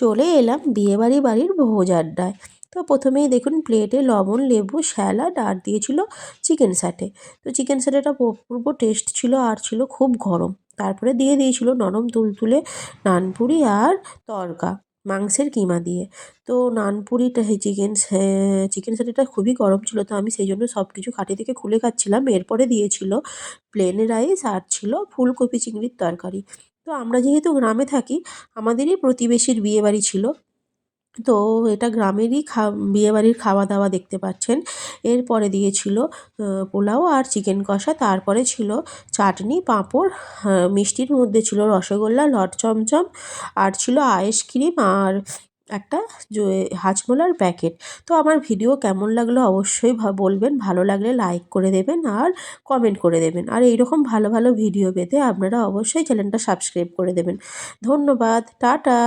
চলে এলাম বিয়েবাড়ি বাড়ির ভোজ আড্ডায়। তো প্রথমেই দেখুন প্লেটে লবণ লেবু স্যালাড আর দিয়েছিল চিকেন স্যাটে। তো চিকেন স্যাটেটা অপূর্ব টেস্ট ছিল আর ছিল খুব গরম। তারপরে দিয়ে দিয়েছিল নরম তুলতুলে নানপুরি আর তড়কা মাংসের কিমা দিয়ে। তো নানপুরিটা চিকেন স্যাটেটা খুবই গরম ছিল, তো আমি সেই জন্য সব কিছু খাটি থেকে খুলে খাচ্ছিলাম। এরপরে দিয়েছিল প্লেন রাইস আর ছিল ফুলকপি চিংড়ির তরকারি। তো আমরা যেহেতু গ্রামে থাকি, আমাদেরই প্রতিবেশীর বিয়েবাড়ি ছিল। তো এটা গ্রামেরই বিয়েবাড়ির খাওয়া দাওয়া দেখতে পাচ্ছেন। এরপরে দিয়েছিল পোলাও আর চিকেন কষা, তারপরে ছিল চাটনি পাঁপড়, মিষ্টির মধ্যে ছিল রসগোল্লা লট চমচম আর ছিল আইসক্রিম আর একটা হাজমোলার প্যাকেট। তো আমার ভিডিও কেমন লাগলো অবশ্যই বলবেন, ভালো লাগলে লাইক করে দেবেন আর কমেন্ট করে দেবেন। আর এইরকম ভালো ভালো ভিডিও পেতে আপনারা অবশ্যই চ্যানেলটা সাবস্ক্রাইব করে দেবেন। ধন্যবাদ, টাটা।